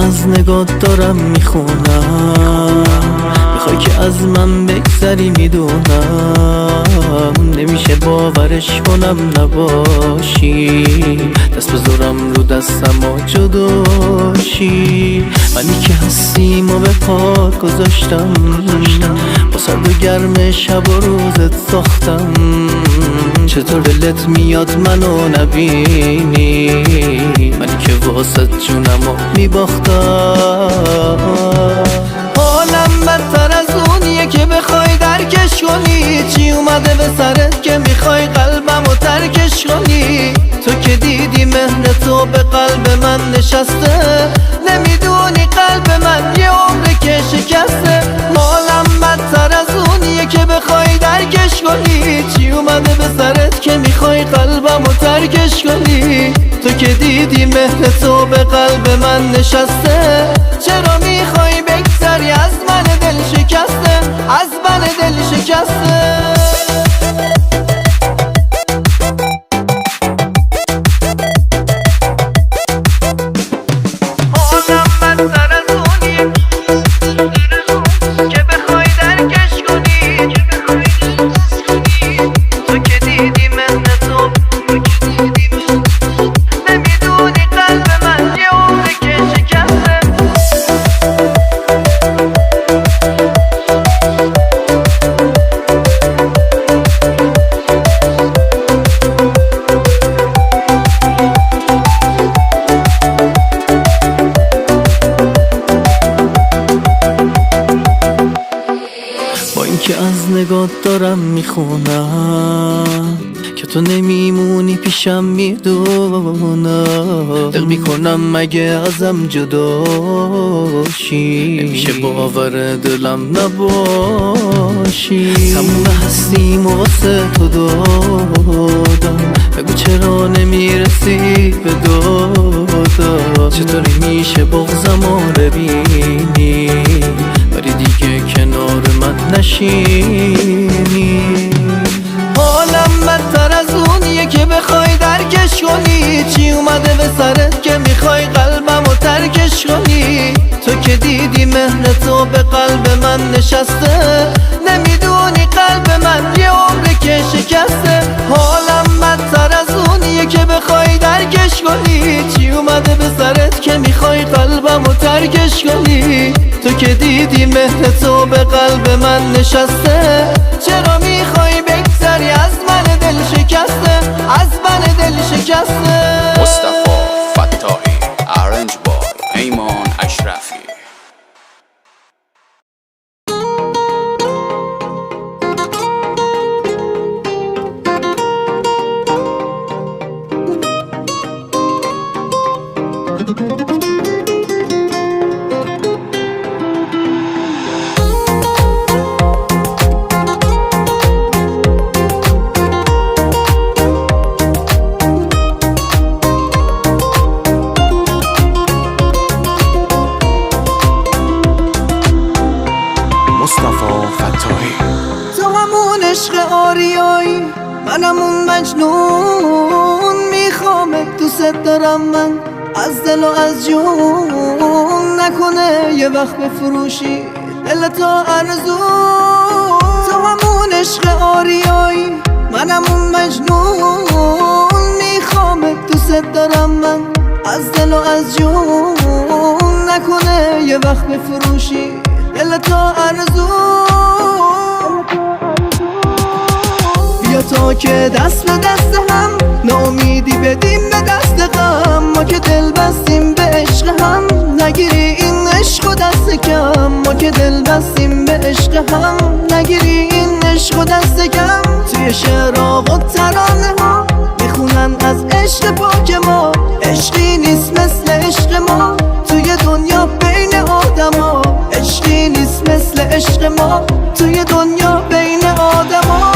از نگات دارم میخونم، میخوای که از من بگذری میدونم، نمیشه باورش کنم نباشی، دست بذارم رو دستم و جداشی. منی که هستیم و به پات گذاشتم، با سرد و گرم شب و روزت ساختم، چطور دلت میاد منو نبینی، منی که واسه جونمو میباختم. حالم بدتر از اونیه که بخوای درکش کنی، چی اومده به سرت که میخوای قلبمو ترکش کنی، تو که دیدی مهر تو به قلب من نشسته، نمیدونی قلب من یه عمره که شکسته. حالم بدتر از اونیه که بخوای درکش کنی، چی اومده به سرت که میخوای قلبمو ترکش کنی، تو که دیدی مهر تو به قلب من نشسته، چرا میخوای بگذری از من دل شکسته، از من دل شکسته. که از نگات دارم میخونم که تو نمیمونی پیشم میدونم، دق میکنم مگه ازم جداشی، نمیشه باور دلم نباشی. تموم هستیم و واسه تو دادم، بگو چرا نمیرسی به دادم، چطوری میشه بغضمو ببینی ولی دیگه کنار من نشینی. حالم بدتر از اونیه که بخوای درکش کنی، چی اومده به سرت که میخوای قلبمو ترکش کنی، تو که دیدی مهر تو به قلب من نشسته، نمیدونی قلب من یه عمره که شکسته. حالم بدتر از اونیه که بخوای درکش کنی، چی اومده به سرت که میخوای قلبمو ترکش کنی، تو که دیدی مهر تو به قلب من نشسته، چرا میخوای بگذری از من دل شکسته، از من دل شکسته. مصطفی فتاحی، ارنج بای، ایمان اشرفی. تو همون عشق آریایی، منم اون مجنون، میخوامت دوست دارم من از دل و از جون، نکنه یه وقت بفروشی دل تو ارزون. تو همون عشق آریایی، منم اون مجنون، میخوامت دوست دارم من از دل و از جون، نکنه یه وقت بفروشی دل تو ارزون. بیا تا که دست به دست هم، ناامیدی بدیم به دست غم، ما که دل بستیم به عشق هم، نگیری این عشق و دست کم، ما که دل بستیم به عشق هم، نگیری این عشق و دست کم. توی شعرها و ترانه ها میخونن از عشق پاک ما، عشقی نیست مثل عشق ما توی دنیا بین آدم ها، عشقی نیست مثل عشق ما توی دنیا بین آدم ها.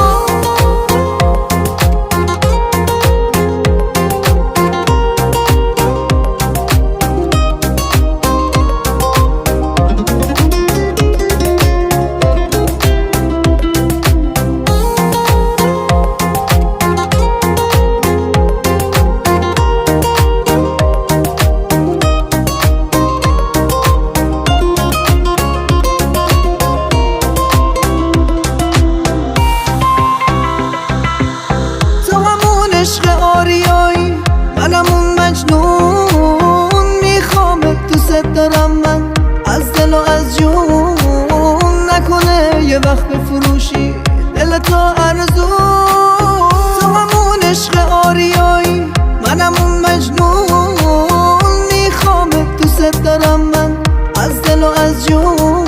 دوست دارم من از دل و از جون،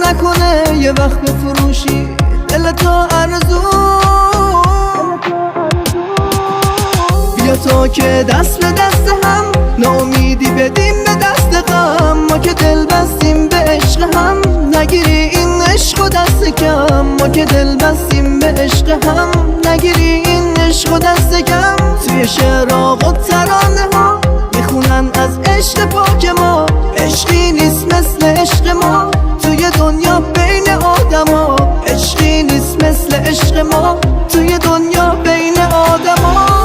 نکنه یه وقت بفروشی دل تو ارزون. بیا تا که دست به دست هم ناامیدی بدیم به دست غم، ما که دل بستیم به عشق هم نگیری این عشق و دست کم، ما که دل بستیم به عشق هم نگیری این عشق و دست کم. توی شعرها و ترانه ها میخونن از عشق پاک ما، عشقی نیست مثل عشق ما توی دنیا بین آدما، عشقی نیست مثل عشق ما توی دنیا بین آدما.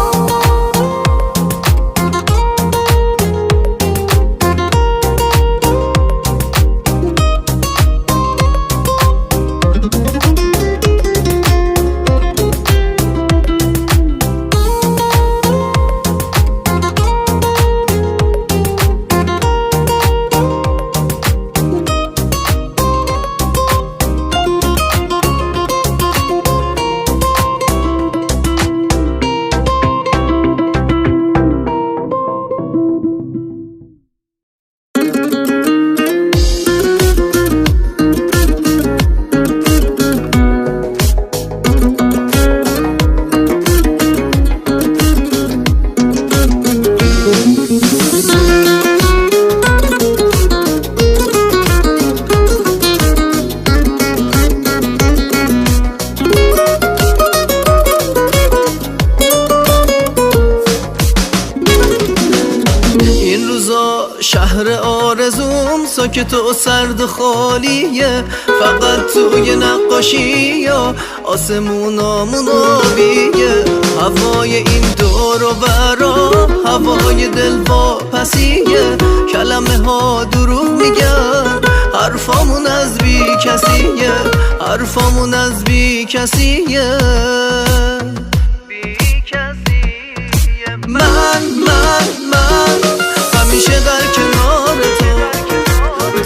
شهر آرزوم ساکت و سرد و خالیه، فقط توی نقاشی یا آسمونامون آبیه. هوای این دور و برا هوای دل واپسیه، کلمه ها دروغ میگن حرفامون از بی کسیه، حرفامون از بی کسیه. من همیشه در کنار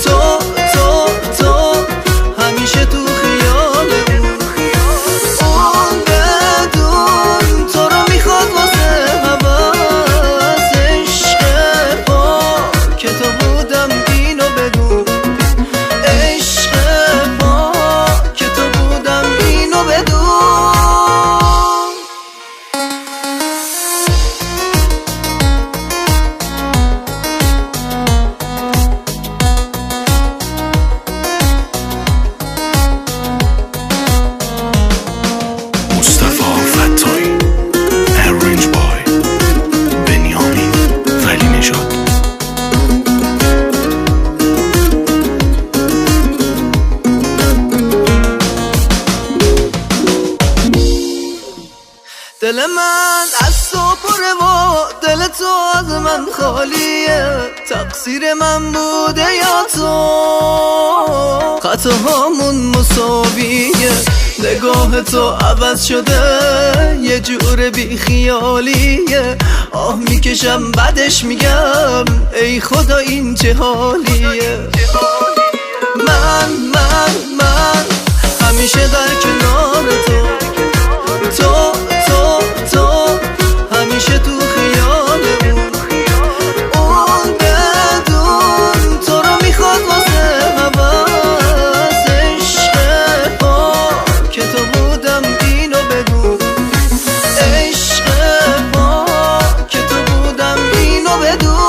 تو همیشه تو خیال اون بدون تو رو میخواد واسه هوس. عشق پاک تو بودم اینو بدون، عشق پاک تو بودم اینو بدون. دل من از تو پره و دل تو از من خالیه، تقصیر من بوده یا تو؟ خطاهامون مساویه، نگاه تو عوض شده یه جور بی خیالیه. آه میکشم بعدش میگم ای خدا این چه حالیه. من همیشه در کنار تو همیشه تو خیال اون بدون تو رو میخواد واسه هوس. عشق پاک تو بودم اینو بدون، عشق پاک تو بودم اینو بدون.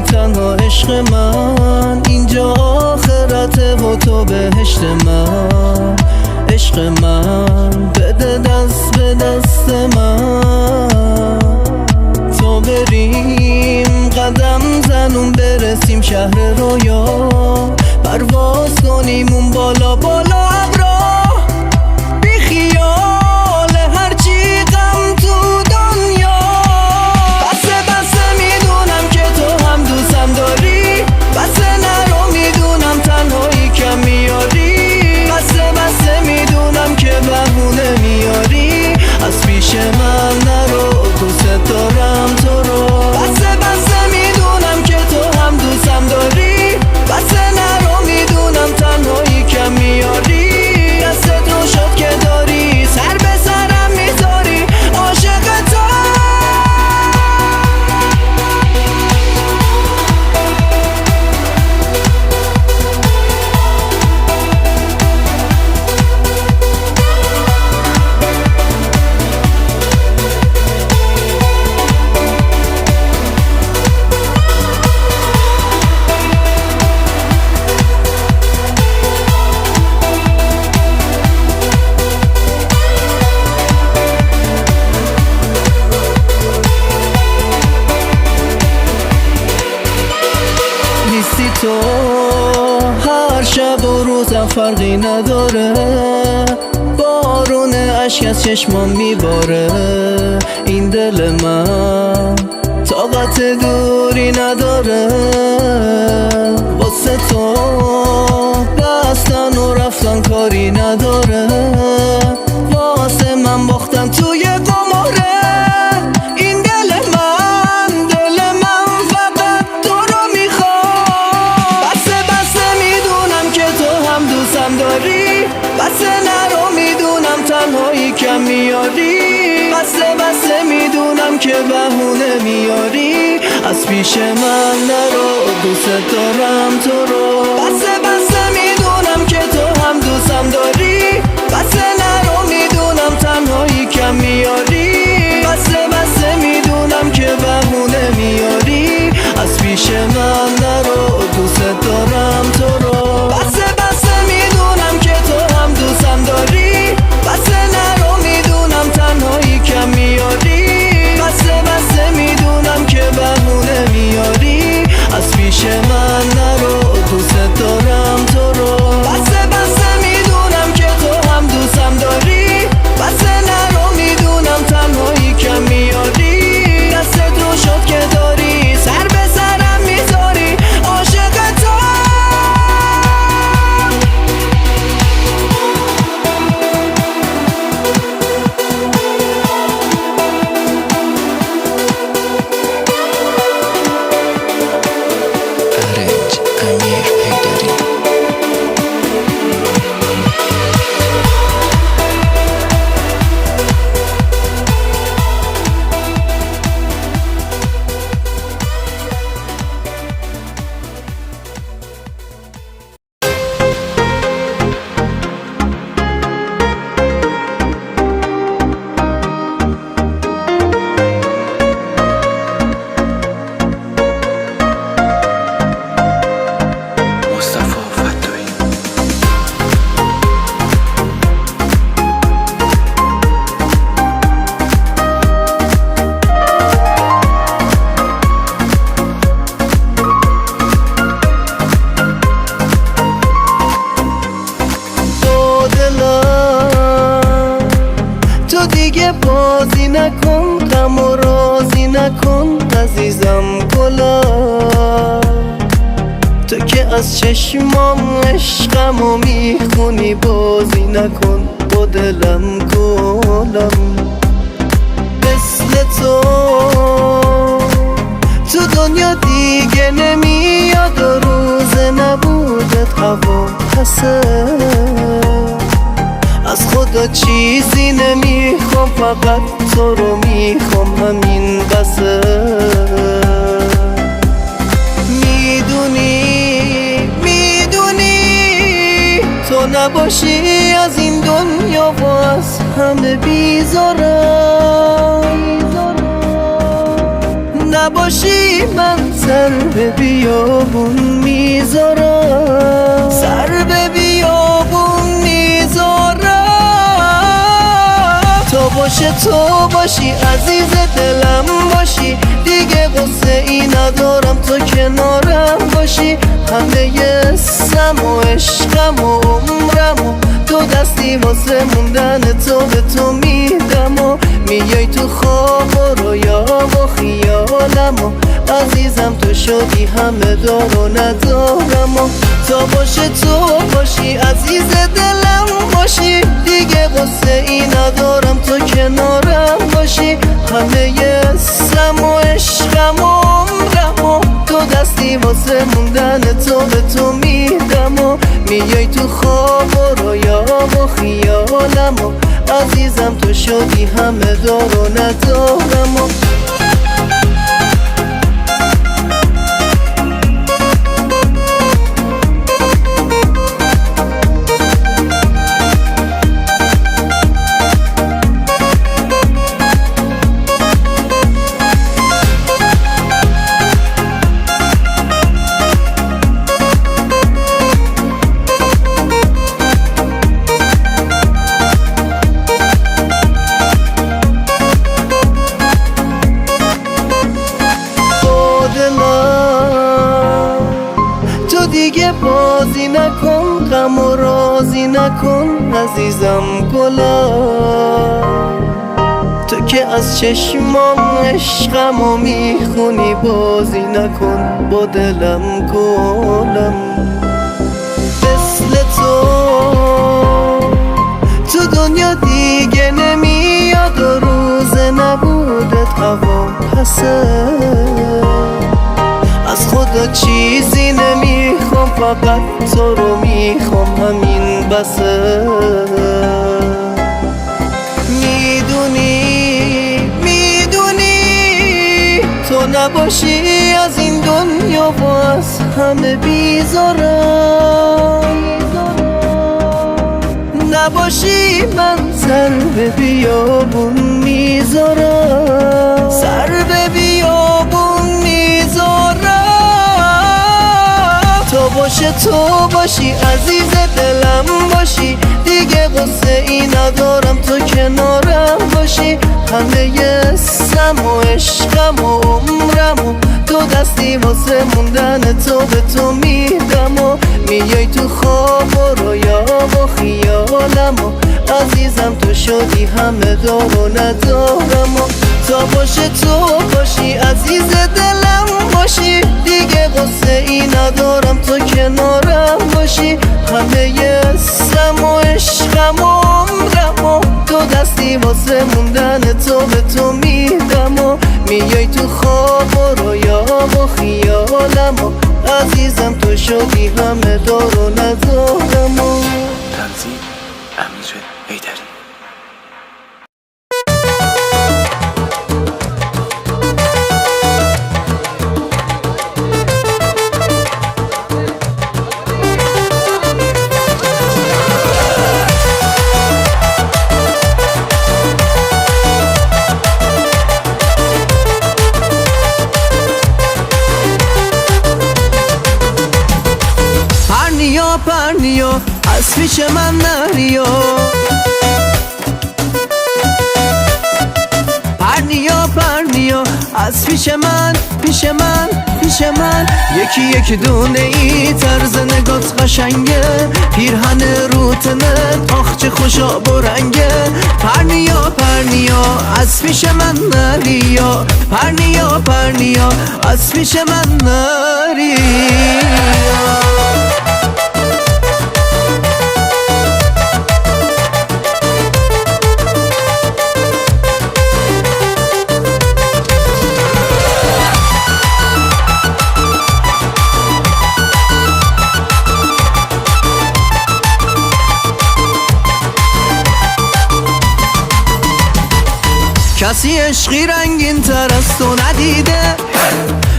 تنها عشق من اینجا آخرته و تو بهشت من، عشق من بده دست به دست من تا بریم قدم زنون برسیم شهر رویا پرواز کنیم اون بالا بالا ابرا بی خیال هرچی غم تو دنیا بسه میدونم که تو هم دوستم داری بسه نرو میدونم تنهایی کم میاری بسه میدونم که بهونه میاری از پیش من نرو دوست دارم تو رو بسه میدونم که تو هم دوستم داری بسه نرو میدونم تنهایی کم میاری دستت رو شد که داری سر به سرم میذاری عاشق تو نیستی تو هر شب و روزم فرقی نداره بارون اشک از چشمام میباره این دل من طاقت دوری نداره واسه تو بستن و رفتن کاری نداره واسه من باختن توی قماره این دل من فقط تو رو میخواد بسه میدونم که تو هم دوستم داری بسه نرو میدونم تنهایی کم میاری بسه میدونم که بهونه میاری از پیش من نرو دوست دارم تو رو بسه میدونم که تو هم دوستم داری بسه نرو میدونم تنهایی کم میاری بسه میدونم که بهونه میاری از پیش من نرو دوست دارم تو رو بسه میدونم که تو هم دوستم داری بسه نرو میدونم تنهایی کم میاری بسه میدونم که بهونه میاری از پیش من نرو دوست دارم تو رو بسه میدونم که تو هم دوستم داری بسه نرو میدونم تنهایی کم میاری دستت رو شد که داری سر به سرم میذاری عاشق تو ارنج امیر حیدری مصطفی فتاحی تو دلم تو دیگه بازی نکن غم و رازی نکن عزیزم گلا تو که از چشمام عشقمو میخونی بازی نکن با دلم گلم مثل تو دنیا دیگه نمیاد و روز نبودت هوا پسه از خدا چیزی نمیخوام فقط تو رو میخوام همین بسه میدونی تو نباشی از این دنیا و از همه بیزارم نباشی من سر به بیابون میذارم سر به بیابون میذارم باشه تو باشی عزیز دلم باشی، دیگه قصه ای ندارم تو کنارم باشی. همه سم و عشقم و عمرم و تو دستی واسه موندن تو به تو میدم و میای تو خواب و رویا و خیالم و عزیزم تو شدی همه دار و ندارم و تا باشه تو باشی عزیز دلم باشی، دیگه قصه ای ندارم تو کنارم باشی. همه سم و عشقم و عمرم و تو دستی واسه موندن تو به تو میدم و میای تو خواب و رویا و خیالم و عزیزم تو شدی همه دار و ندارم و دیگه بازی نکن، غم و رازی نکن عزیزم گلا. تو که از چشمام عشقمو میخونی بازی نکن با دلم گلم. مثل تو دنیا دیگه نمیاد و روز نبودت هوا پسه. از خدا چیزی نمیخوام فقط تو رو میخوام همین بسه. میدونی تو نباشی از این دنیا و از همه بیزارم. نباشی من سر به بیابون میذارم، سر به بیابون میذارم. تو باشه تو باشی عزیز دلم باشی، دیگه قصه ای ندارم تو کنارم باشی. همه سم و عشقم و عمرم و تو دستی واسه موندن تو به تو میدم و میای تو خواب و رویا و خیالم و عزیزم تو شدی همه دار و ندارم و تا باشه تو باشی عزیز دلم باشی، دیگه قصه ای ندارم تو کنارم باشی. همه سم و عشقم و عمرم و تو دستی واسه موندن تو به تو میدم و میای تو خواب و رویا و خیالم و عزیزم تو شدی همه دار و ندارم و تنظیم امیر حیدری. پرنیا از پیش من نریا، پرنیا از پیش من یکی دونه ای طرز نگات قشنگه، پیرهن روتنت آخ چه خوشا برنگه. پرنیا از پیش من نریا، پرنیا از پیش من نریا. کسی عشقی رنگین تر از تو ندیده،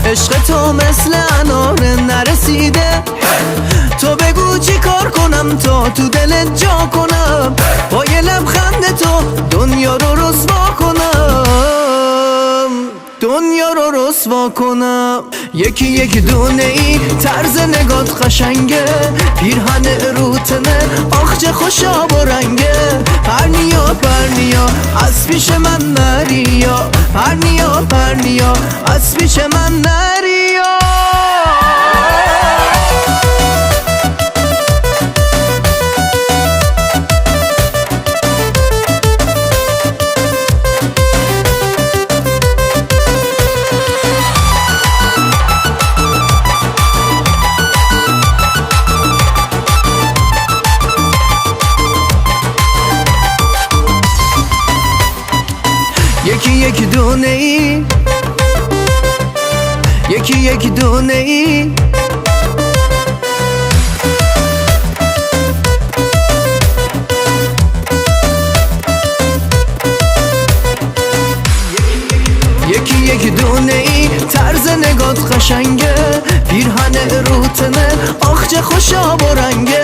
عشق تو مثل انار نرسیده. تو بگو چی کار کنم تا تو دلت جا کنم، با یه لبخند تو دنیا رو رسوا کنم. یکی دونه ای طرز نگات قشنگه، پیرهن روتنه آخ چه خوشا برنگه. پرنیا از از پیش من نریا، پرنیا پرنیا از پیش من نریا. یکی یک دونه ای، یکی یک دونه ای، یکی یک دونه ای. طرز نگات قشنگه، پیرهن روتنه آخ چه خوشا و رنگه.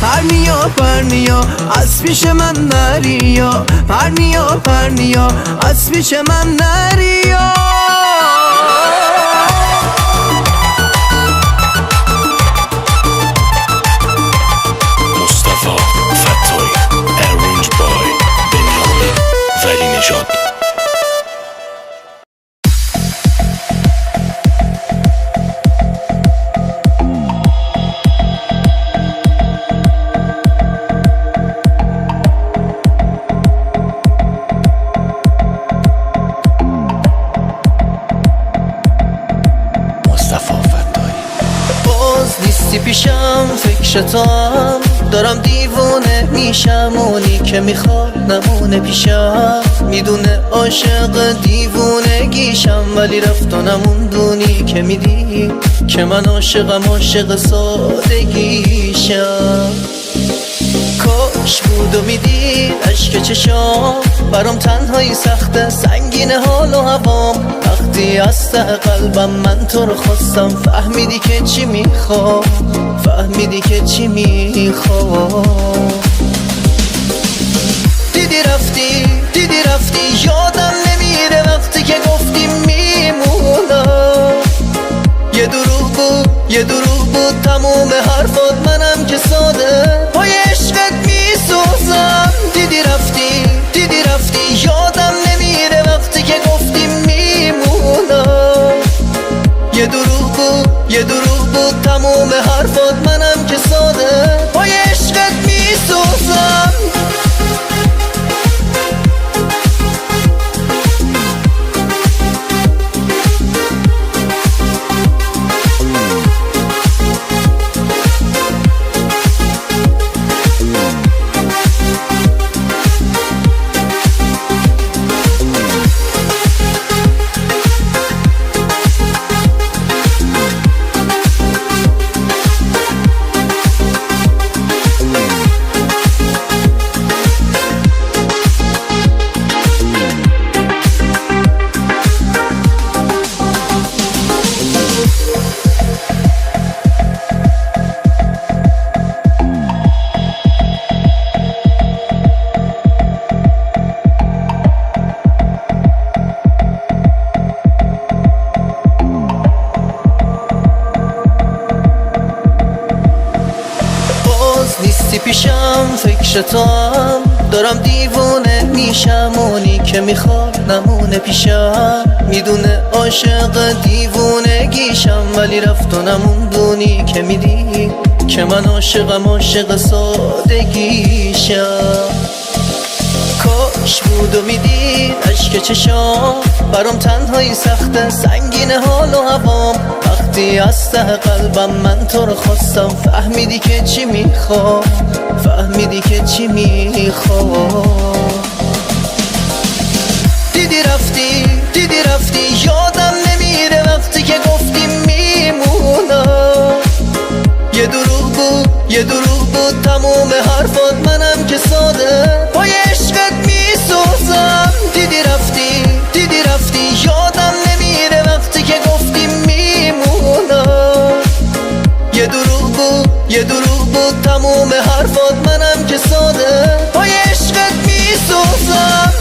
پرنیا پرنیا از پیش من نریا، پرنیا پرنیا از پیش من نریا. مصطفی فتاحی ارنج بای بنیامین ولی نژاد. نیستی پیشم فکر تو هم دارم دیوونه میشم. اونی که میخواد نمونه پیشم، میدونه عاشق دیوونگیشم، ولی رفت و نموندونی که میدی که من عاشقم، عاشق سادگیشم. کاش بود و میدی عشق چشام، برام تنهایی سخته سنگین حال و هوام. وقتی از ته قلبم من تو رو خواستم، فهمیدی که چی میخوام، فهمیدی که چی میخوام. دیدی رفتی یادم نمیره وقتی که گفتی میمونم. یه دروغ بود تموم حرفات، منم که ساده پای عشقت میسوزم. دیدی رفتی یادم نمیره وقتی که گفتی میمونم. یه دروغ بود تموم حرفات، منم که ساده پای عشقت میسوزم. نیستی پیشم فکر تو هم دارم دیوونه میشم. اونی که میخواد نمونه پیشم، میدونه عاشق دیوونگیشم، ولی رفت و نموندونی که میدی که من عاشقم، عاشق سادگیشم. کاش بود و میدید عشق چشام، برام تنهایی سخته سنگین حال و هوام. وقتی از ته قلبم من تو رو خواستم، فهمیدی که چی میخوام، فهمیدی که چی میخوام. دیدی رفتی یادم نمیره وقتی که گفتی میمونم. یه دروغ بود تموم حرفات، منم که ساده پای عشقت میسوزم. دیدی رفتی یادم نمیره وقتی که گفتی میمونم. یه دروغ بود تموم حرفات، منم که ساده پای عشقت میسوزم.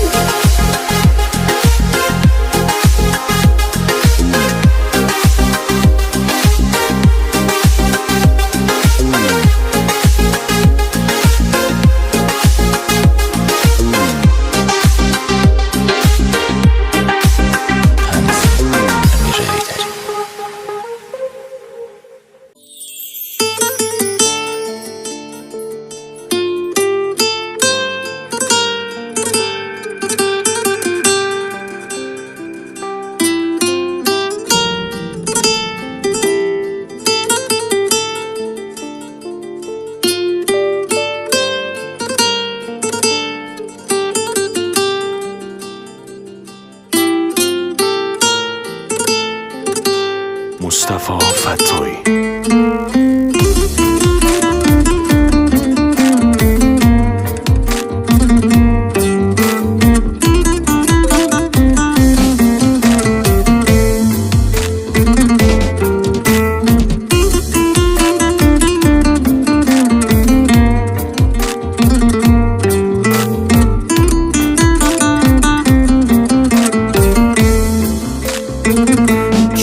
مصطفی فتایی.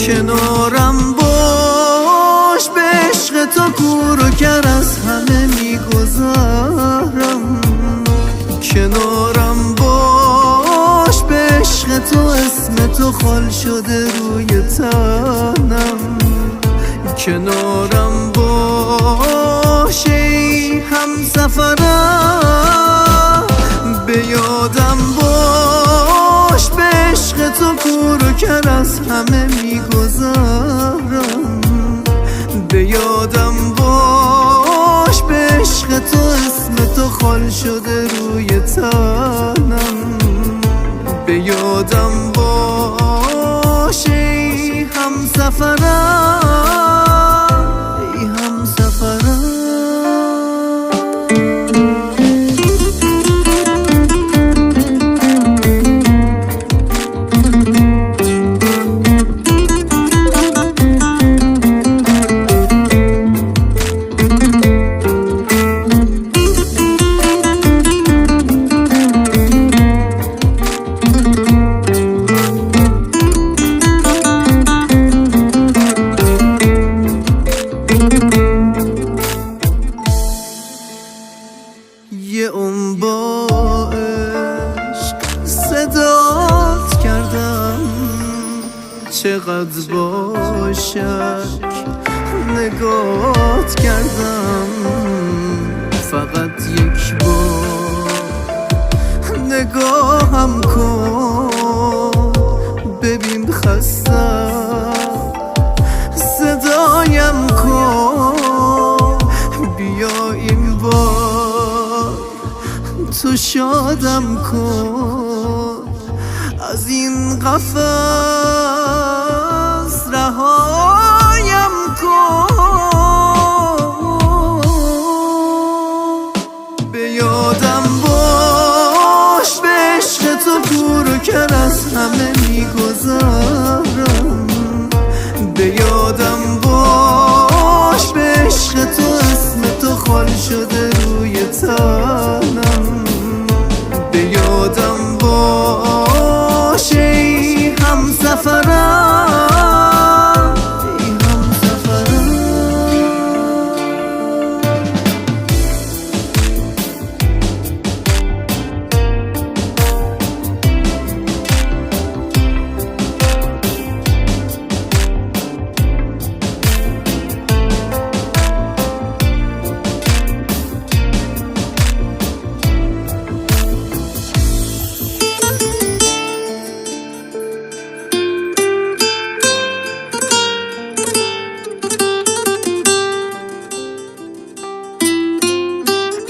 کنارم باش، به عشق تو کور و کر از همه میگذارم. کنارم باش، به عشق تو اسم تو خال شده روی تنم. کنارم باش ای همسفرم، به یادم باش، به عشق تو کور و کر از همه میگذارم. به یادم باش، به عشق تو اسم تو خال شده روی تنم. به یادم باش ای همسفرم، ای همسفرم. یه اون با عشق صدات کردم، چقدر با شک نگات کردم. فقط یک بار نگاهم کن، ببین خستم، صدایم کن. بیا این بار تو شادم کن، از این قفس رهایم کن. به یادم باش، به عشق تو کور و کر از همه میگذارم. به یادم باش، به عشق تو اسم تو خال شده روی تنم. به یادم باش ای همسفرم، ای همسفرم.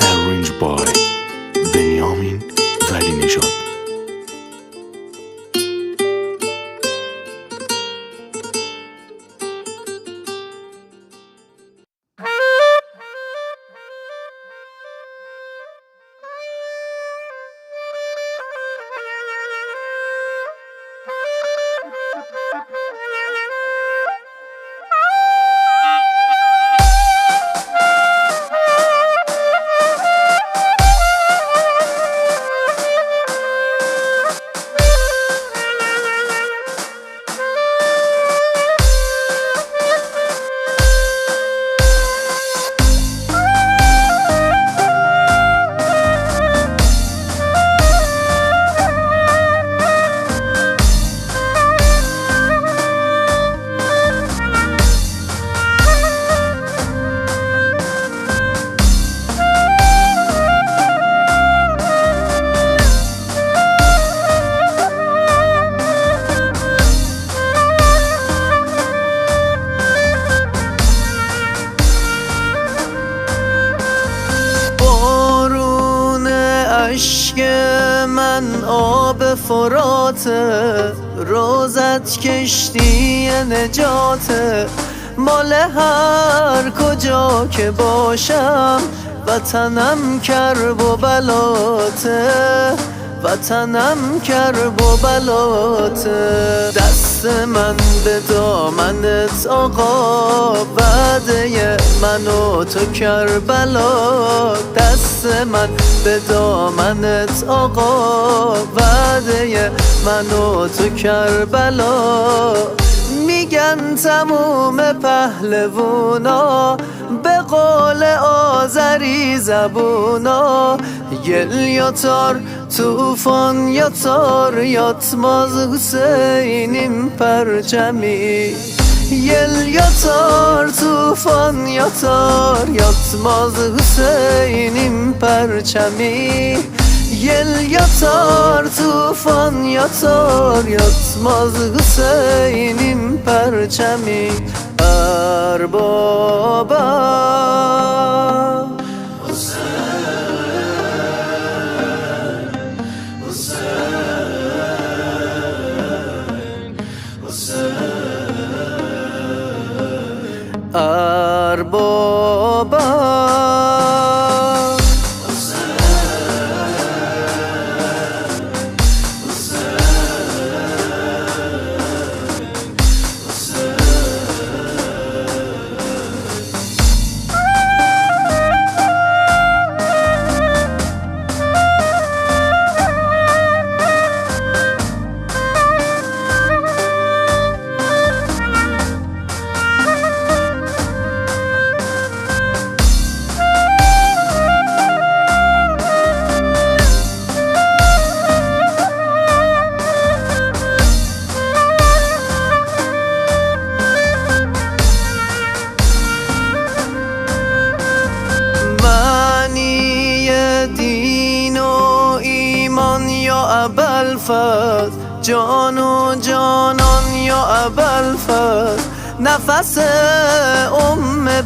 Arranged by بنیامین ولی نژاد. من آب فراته، روزت کشتی نجاته، مال هر کجا که باشم وطنم کرب و بلاته، وطنم کرب و بلاته. دست من به دامنت آقا، وعده من و تو کربلا. دست من به دامنت آقا، وعده من و تو کربلا. میگن تموم پهلوونا به قول آذری زبونا، گل یا تار توفان یا تار یاتماز حسینیم پرچمی. یل یا تار توفان یا تار یاتماز حسینیم پرچمی. یل یا تار توفان یا تار یاتماز حسینیم پرچمی. اربابا اربابا دین و ایمان یا ابوالفضل، جان و جانان یا ابوالفضل. نفس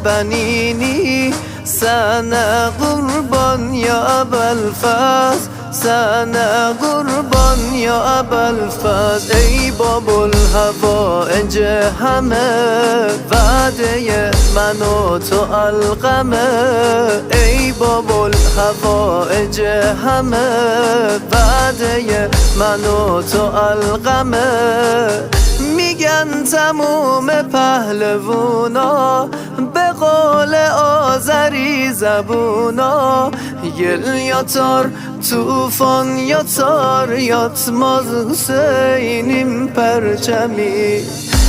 بنینی سنه قربان یا ابوالفضل، سنه قربان یا ابوالفضل. ای باب الحوائج همه، وعده من و تو القمه. ای باب الحوائج همه، وعده من و تو القمه. میگن تموم پهلوونا به قول آذری زبونا، گل یا تار توفان یا تار یاتماز حسینیم پرچمی.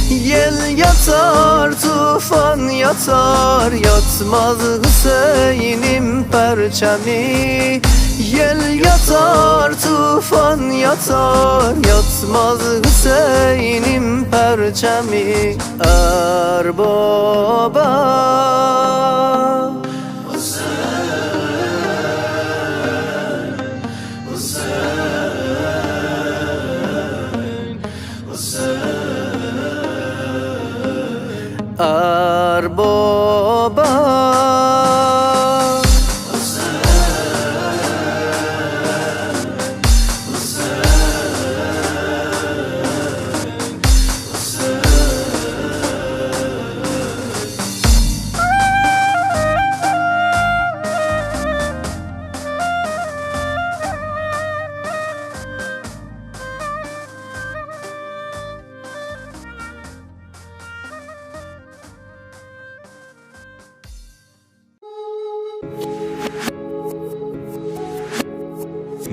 یل یا تار توفان یا تار یاتماز حسینیم پرچمی. یل یا تار توفان یا تار یاتماز حسینیم پرچمی. اربابا اربابا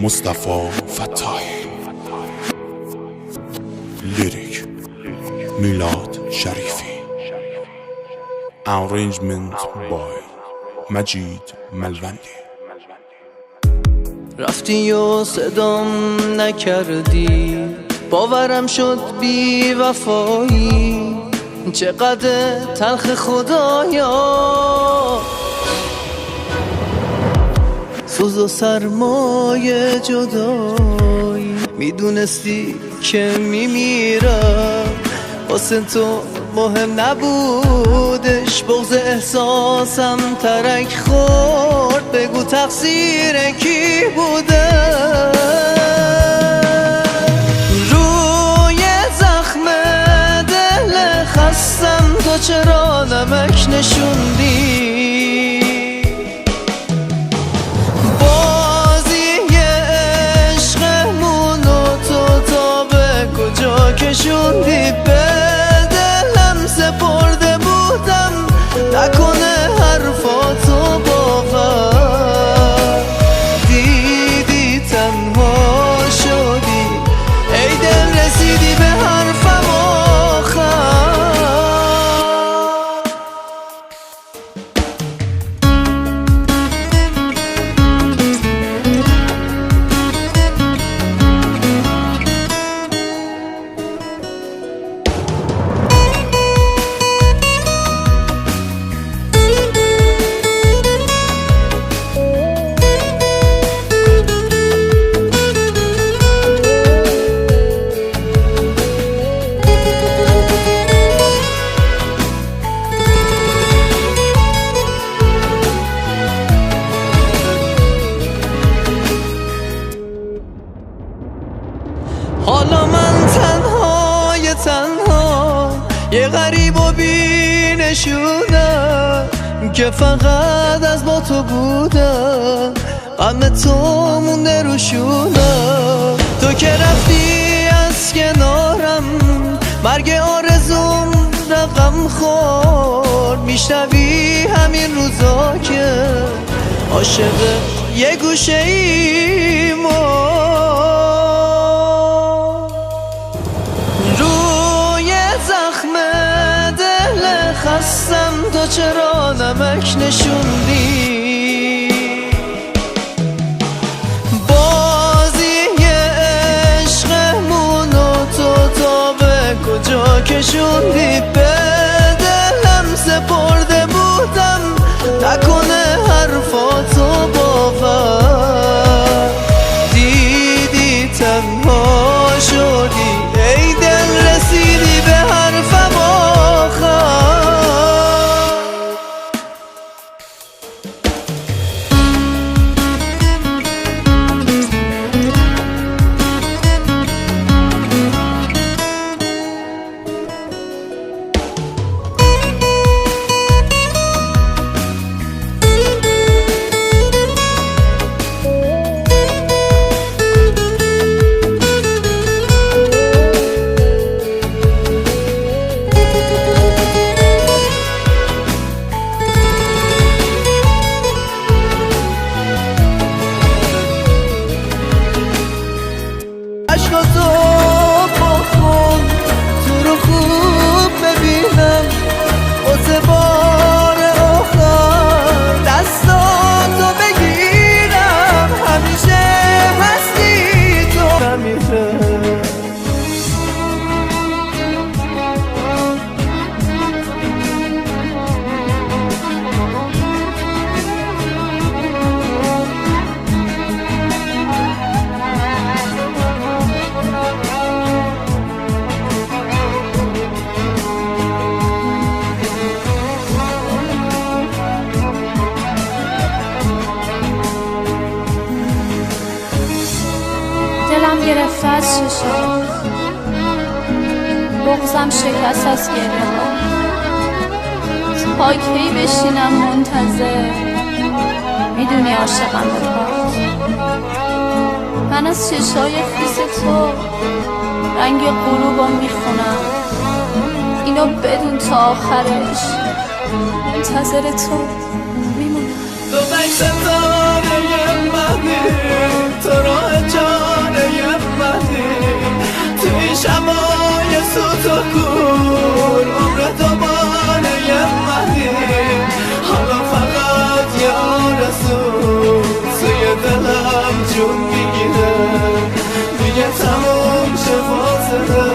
مصطفی فتاحی. لیریک میلاد شریفی. Arrangement by مجید ملوندی. رفتی و صدام نکردی، باورم شد بی وفایی. چقدر تلخ خدایا، سوز و سرمایه جدایی. میدونستی که میمیرم واسه تو مهم نبودش، بغض احساسم ترک خورد، بگو تقصیر کی بوده؟ روی زخم دل خستم تو چرا نمک نشوندی؟ بازی عشقمونو تو تا به کجا کشوندی؟ به دلم سپرده بودم، نکنه حرفاتو باور دیدی تنها شدی، ای دل رسیدی به حرفم آخر. حالا من تنها یه غریب و بی نشونم که فقط از با تو بودم، غم تو مونده رو شونم. تو که رفتی از کنارم، مرگ آرزوم رقم خورد، میشنوی همین روزا که عاشق یه گوشه ای خستم تو چرا نمک نشوندی؟ بازی عشقمونو تو تا به کجا کشوندی؟ به دلم سپرده بودم، نکنه حرفاتو باور دیدی تنها شدی، ای دل رسیدی به حرفم آخر. عشقاتو بخون تو رو خوب ببینم، واسه بار آخر دستاتو بگیرم، همیشه هستی تو نمیره. دلم گرفته از چشام، بغضم شکست از گریه ها، تا کی بشینم منتظر؟ میدونی عاشقم به پات، من از چشای خیس تو رنگ غروبم میخونم، اینو بدون تا آخرش منتظر تو میمونم. تو بی ستاره منی، تو راه جانه منی، توی شبای سوت و کور عمر دوباره منی. حالا فقط یه آرزو توی دلم جون میگیره، میگه تموم شه فاصله،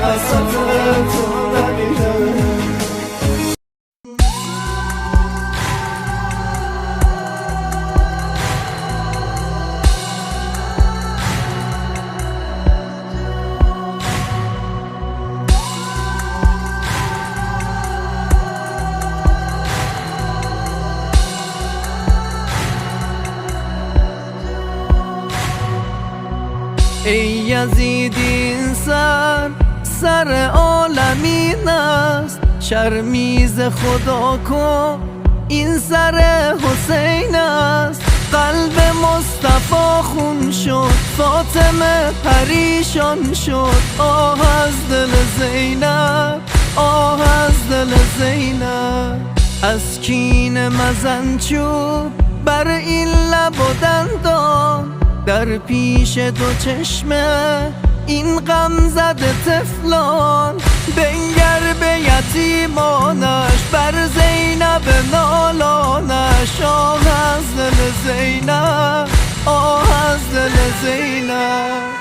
وسط تو نمیره. ای یزید این سر عالمین است، شرمیز خدا کن این سر حسین است. قلب مصطفی خون شد، فاطمه پریشان شد. آه از دل زینب، آه از دل زینب. از کینه مزن چوب بر این لب و دندان، در پیش دو چشمه این غم زده طفلان. بنگر به یتیمانش، بر زینب نالانش. آه از دل زینب، آه از دل زینب.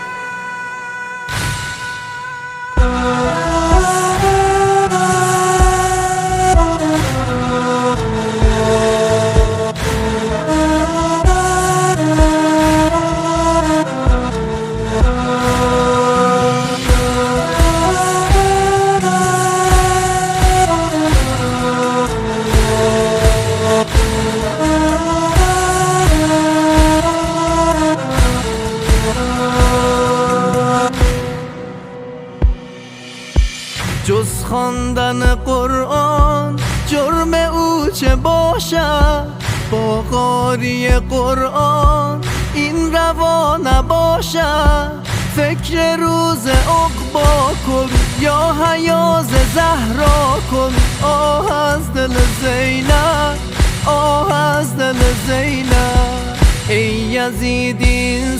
جز خواندن قرآن جرم او چه باشد؟ با قاری قرآن این روا نباشد. فکر روز عقبا کن یا حیاز زهرا کن. آه از دل زینب، آه از دل زینب. ای یزید این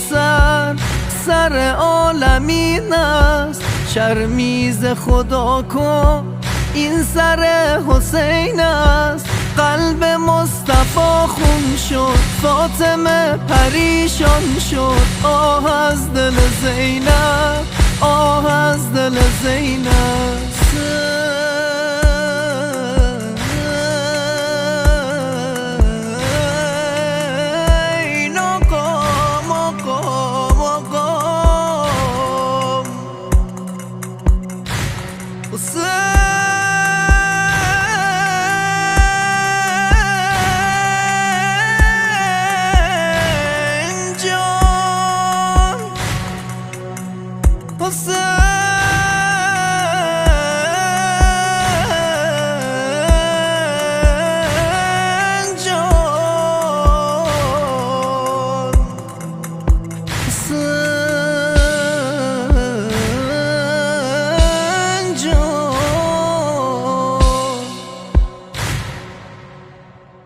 سر عالمین است، شرمیز خدا کن این سر حسین است. قلب مصطفی خون شد، فاطمه پریشان شد. آه از دل زینب، آه از دل زینب.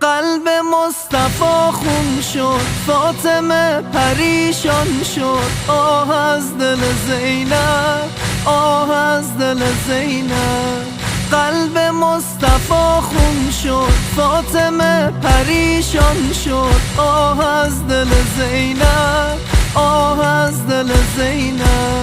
قلب مصطفی خون شد، فاطمه پریشان شد. آه از دل زینب، آه از دل زینب. قلب مصطفی خون شد، فاطمه پریشان شد. آه از دل زینب، آه از دل زینب.